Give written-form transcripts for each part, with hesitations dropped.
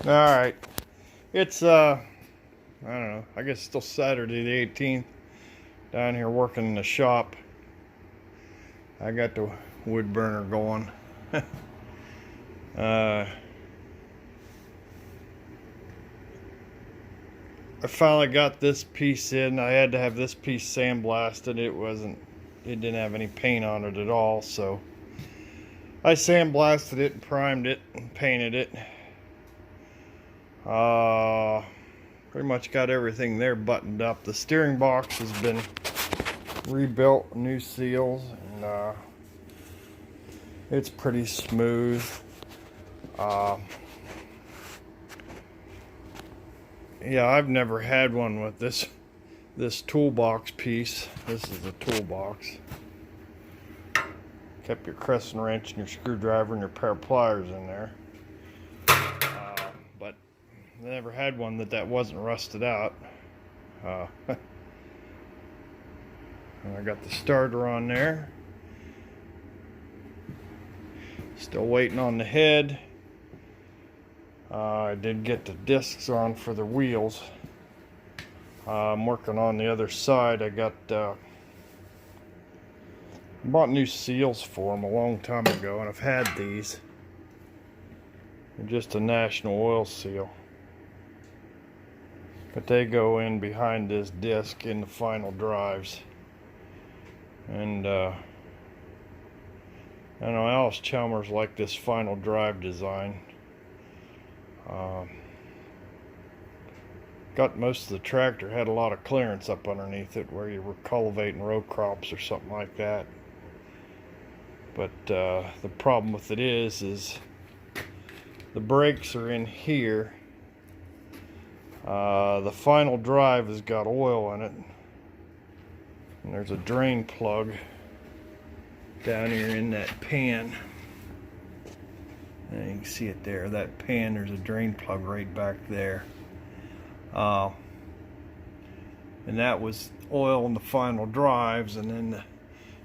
Alright. It's, I don't know, I guess still Saturday the 18th. Down here working in the shop. I got the wood burner going. I finally got this piece in. I had to have this piece sandblasted. It didn't have any paint on it at all, so I sandblasted it and primed it and painted it. Pretty much got everything there buttoned up. The steering box has been rebuilt, new seals, and it's pretty smooth. Yeah, I've never had one with this toolbox piece. This is the toolbox. Kept your crescent wrench and your screwdriver and your pair of pliers in there. But I never had one that wasn't rusted out. And I got the starter on there. Still waiting on the head. I did get the discs on for the wheels. I'm working on the other side. I bought new seals for them a long time ago, and I've had these. They're just a National Oil seal. But they go in behind this disc in the final drives. And I know Allis Chalmers liked this final drive design. Got most of the tractor, had a lot of clearance up underneath it where you were cultivating row crops or something like that. But the problem with it is the brakes are in here. The final drive has got oil in it, and there's a drain plug down here in that pan. And you can see it there, that pan, there's a drain plug right back there. And that was oil in the final drives, and then the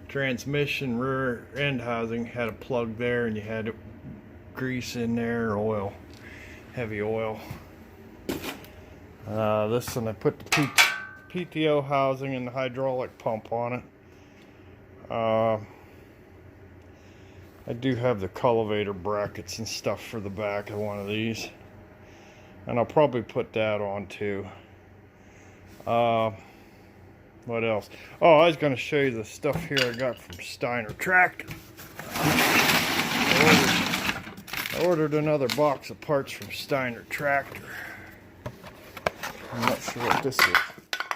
transmission rear end housing had a plug there, and you had grease in there, oil, heavy oil. This one, I put the PTO housing and the hydraulic pump on it. I do have the cultivator brackets and stuff for the back of one of these, and I'll probably put that on too. What else? Oh, I was going to show you the stuff here I got from Steiner Tractor. I ordered another box of parts from Steiner Tractor. I'm not sure what this is.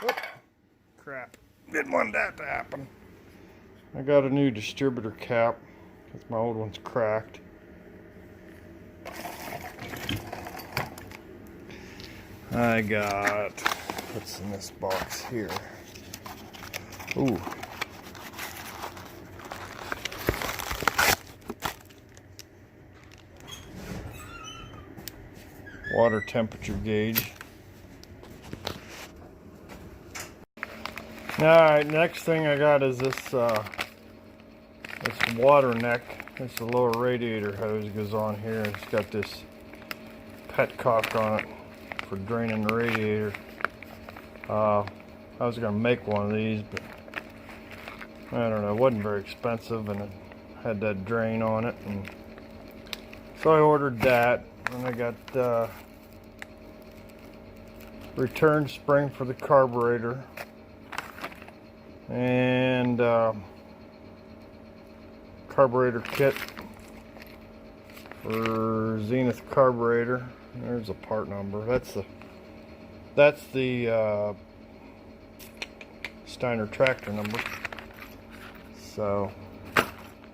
Oh, crap. Didn't want that to happen. I got a new distributor cap because my old one's cracked. I got, what's in this box here? Ooh. Water temperature gauge. Alright, next thing I got is this water neck. This is the lower radiator hose goes on here. It's got this petcock on it for draining the radiator. I was going to make one of these, but I don't know, it wasn't very expensive, and it had that drain on it, and so I ordered that. And I got return spring for the carburetor, and carburetor kit for Zenith carburetor. There's a part number. That's the Steiner Tractor number. So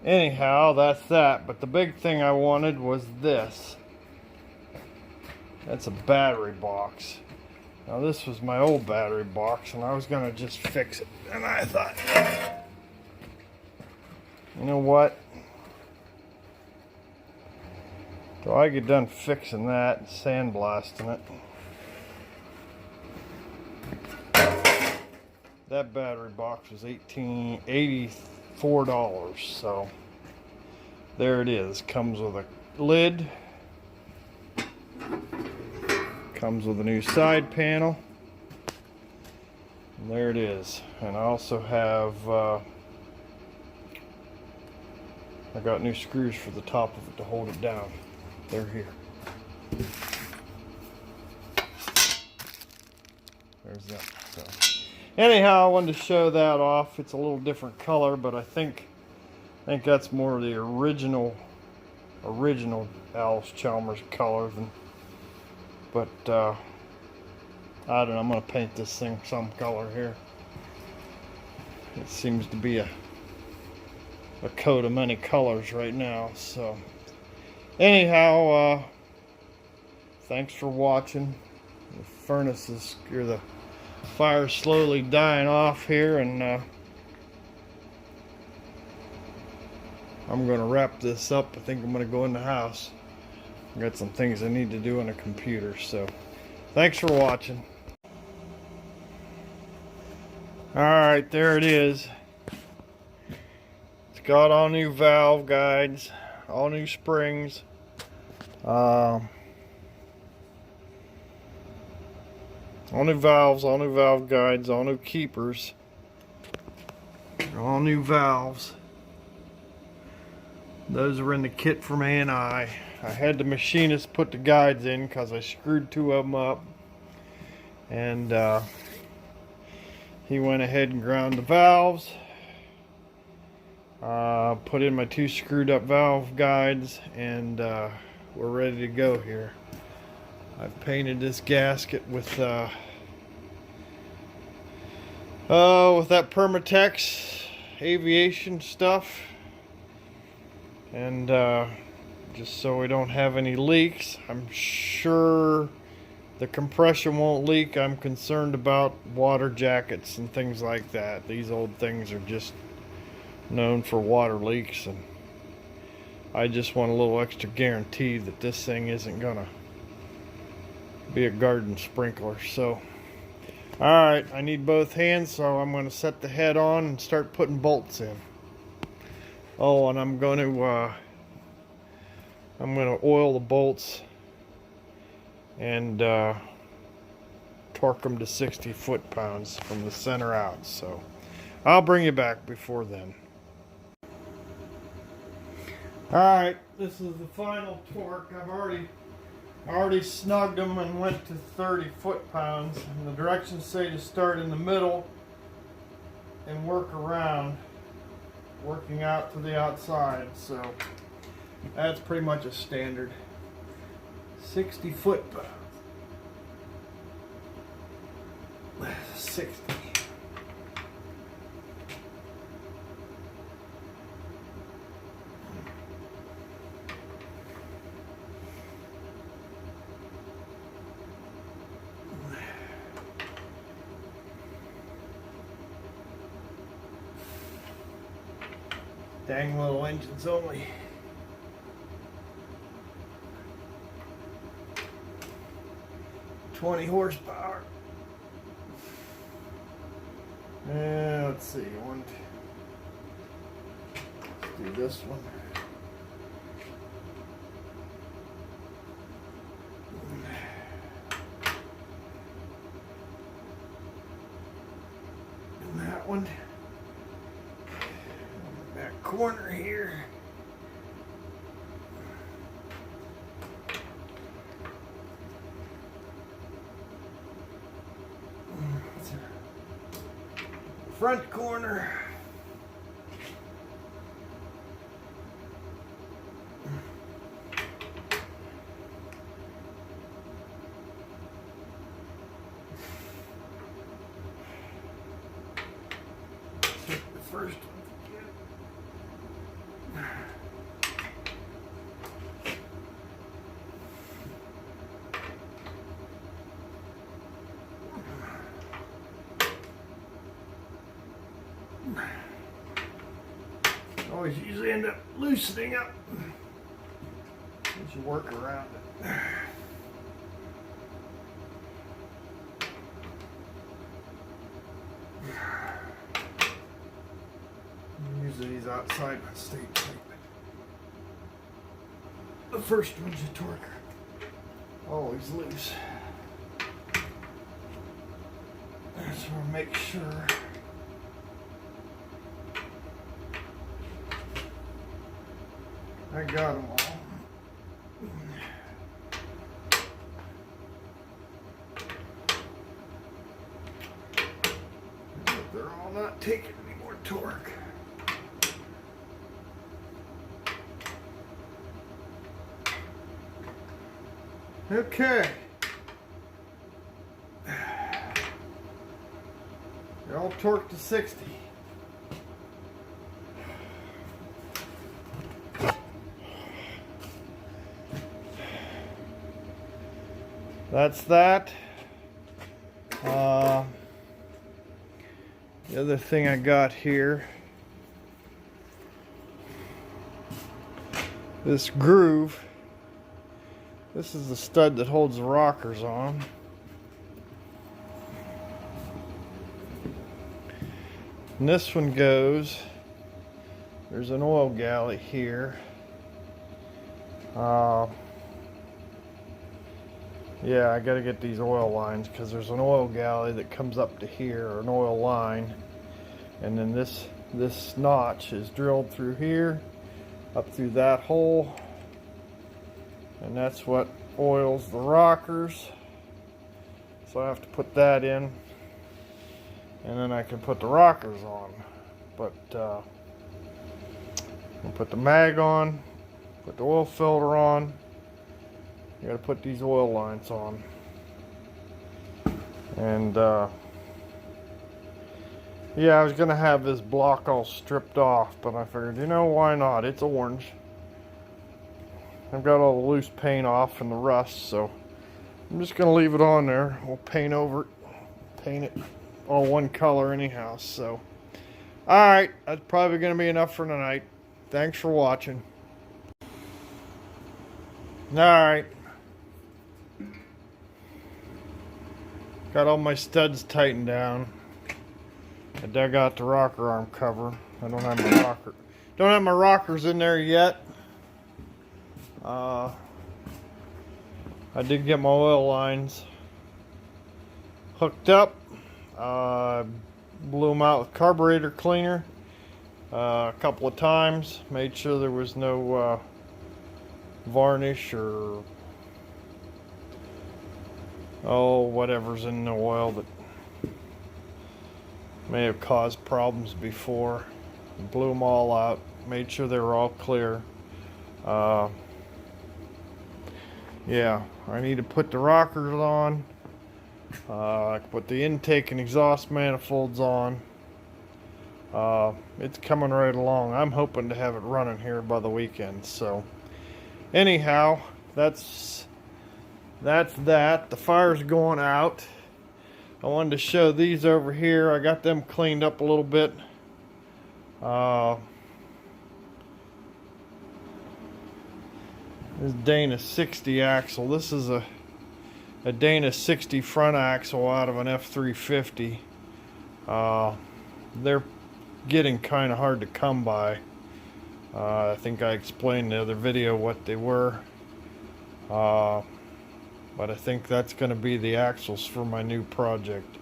anyhow, that's that. But the big thing I wanted was this. That's a battery box. Now this was my old battery box, and I was gonna just fix it. And I thought, you know what? So I get done fixing that and sandblasting it. That battery box was $84, so there it is. Comes with a lid, Comes with a new side panel. And there it is. And I also have I got new screws for the top of it to hold it down. They're here. There's that. So, anyhow, I wanted to show that off. It's a little different color, but I think that's more of the original Allis Chalmers color than. But I don't know. I'm gonna paint this thing some color here. It seems to be a coat of many colors right now. So anyhow, thanks for watching. The furnace is, or the fire's slowly dying off here, and I'm gonna wrap this up. I think I'm gonna go in the house. I got some things I need to do on a computer. So thanks for watching. Alright, there it is. It's got all new valve guides, all new springs. All new valves, all new valve guides, all new keepers, all new valves. Those are in the kit from A&I. I had the machinist put the guides in because I screwed 2 of them up, and he went ahead and ground the valves, put in my 2 screwed up valve guides, and we're ready to go here. I've painted this gasket with that Permatex aviation stuff, and just so we don't have any leaks. I'm sure the compression won't leak. I'm concerned about water jackets and things like that. These old things are just known for water leaks, and I just want a little extra guarantee that this thing isn't gonna be a garden sprinkler. So alright, I need both hands, so I'm going to set the head on and start putting bolts in. Oh, and I'm going to oil the bolts and torque them to 60 foot-pounds from the center out. So I'll bring you back before then. Alright, this is the final torque. I've already snugged them and went to 30 foot-pounds. And the directions say to start in the middle and work around, working out to the outside. So that's pretty much a standard 60 foot-pounds. 60. Dang little engines only. $20 horsepower. Let's see, let's do this one. And that one. Back corner here. Front corner. Take the first one. Always usually end up loosening up as you work around it. Usually these outside ones stay tight. The first one's a torque, always loose. just want to make sure. I got them all. But they're all not taking any more torque. Okay. They're all torqued to 60. That's that. The other thing I got here, this groove. This is the stud that holds the rockers on. And this one goes, there's an oil galley here. Yeah, I gotta get these oil lines because there's an oil galley that comes up to here, or an oil line. And then this notch is drilled through here, up through that hole. And that's what oils the rockers. So I have to put that in. And then I can put the rockers on. But I'll put the mag on, put the oil filter on. You gotta put these oil lines on. And yeah, I was gonna have this block all stripped off, but I figured, you know, why not? It's orange. I've got all the loose paint off and the rust, so I'm just gonna leave it on there. We'll paint over it, paint it all one color anyhow. So alright, that's probably gonna be enough for tonight. Thanks for watching. Alright, got all my studs tightened down. I dug out the rocker arm cover. I don't have my rockers in there yet. I did get my oil lines hooked up. Blew them out with carburetor cleaner a couple of times. Made sure there was no varnish or whatever's in the oil that may have caused problems before. Blew them all out. Made sure they were all clear. Yeah, I need to put the rockers on. Put the intake and exhaust manifolds on. It's coming right along. I'm hoping to have it running here by the weekend. So anyhow, that's that. The fire's going out. I wanted to show these over here. I got them cleaned up a little bit. This Dana 60 axle. This is a Dana 60 front axle out of an F350. They're getting kind of hard to come by. I think I explained in the other video what they were. But I think that's going to be the axles for my new project.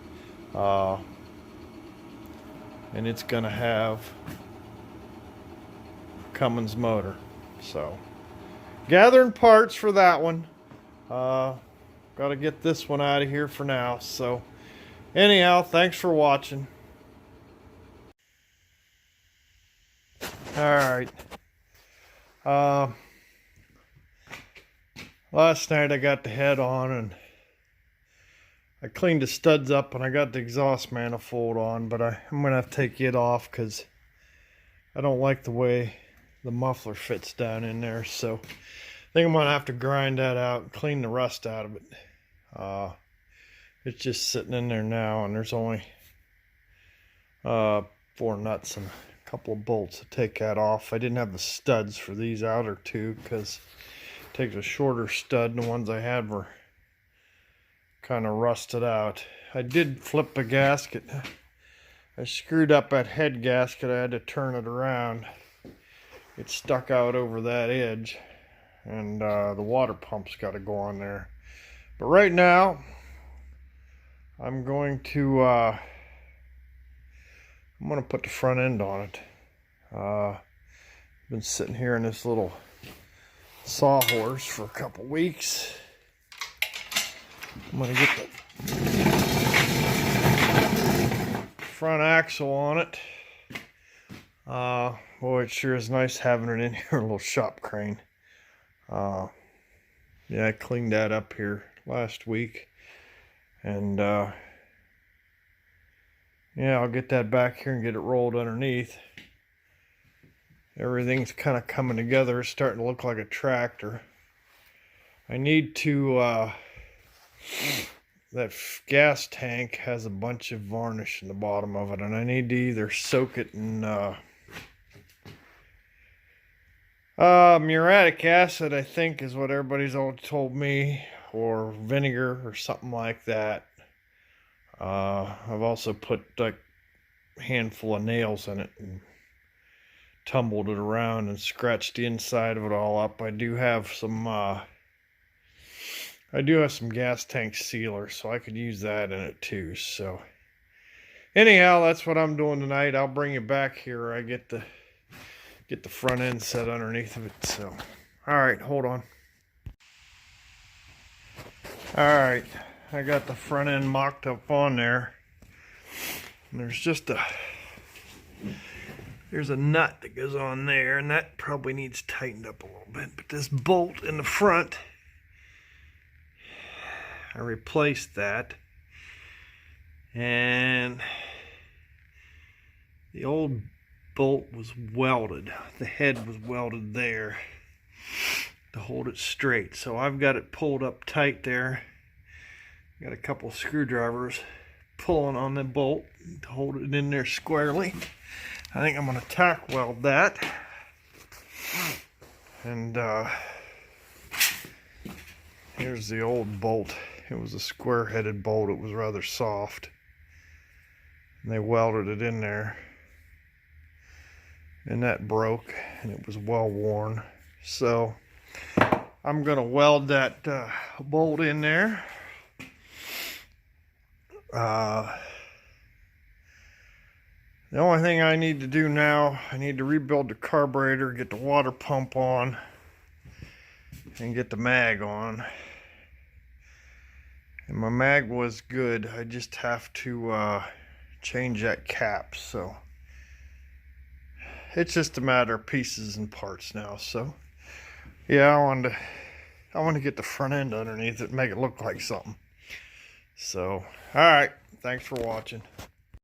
And it's going to have Cummins motor. So gathering parts for that one. Got to get this one out of here for now. So anyhow, thanks for watching. Alright. Last night I got the head on and I cleaned the studs up and I got the exhaust manifold on, but I'm going to have to take it off because I don't like the way the muffler fits down in there. So I think I'm going to have to grind that out and clean the rust out of it. It's just sitting in there now, and there's only 4 nuts and a couple of bolts to take that off. I didn't have the studs for these outer two because it takes a shorter stud, and the ones I had were kind of rusted out. I did flip the gasket. I screwed up that head gasket. I had to turn it around. It stuck out over that edge, and the water pump's got to go on there. But right now I'm going to I'm gonna put the front end on it. Been sitting here in this little sawhorse for a couple weeks. I'm gonna get the front axle on it. Boy, it sure is nice having it in here, a little shop crane. Yeah, I cleaned that up here last week, and yeah, I'll get that back here and get it rolled underneath. Everything's kind of coming together. It's starting to look like a tractor. I need to that gas tank has a bunch of varnish in the bottom of it, and I need to either soak it in muriatic acid, I think is what everybody's all told me, or vinegar or something like that. I've also put like a handful of nails in it and tumbled it around and scratched the inside of it all up. I do have some gas tank sealer, so I could use that in it too. So anyhow, that's what I'm doing tonight. I'll bring you back here. I get the front end set underneath of it. So all right, hold on. All right, I got the front end mocked up on there, and there's a nut that goes on there, and that probably needs tightened up a little bit. But this bolt in the front, I replaced that, and the old bolt was welded. The head was welded there to hold it straight. So I've got it pulled up tight there. Got a couple of screwdrivers pulling on the bolt to hold it in there squarely. I think I'm going to tack weld that. And here's the old bolt. It was a square-headed bolt. It was rather soft. And they welded it in there. And that broke, and it was well worn. So I'm going to weld that bolt in there. The only thing I need to do now, I need to rebuild the carburetor, get the water pump on, and get the mag on. And my mag was good. I just have to change that cap. So it's just a matter of pieces and parts now. So yeah, I want to get the front end underneath it and make it look like something. So all right, thanks for watching.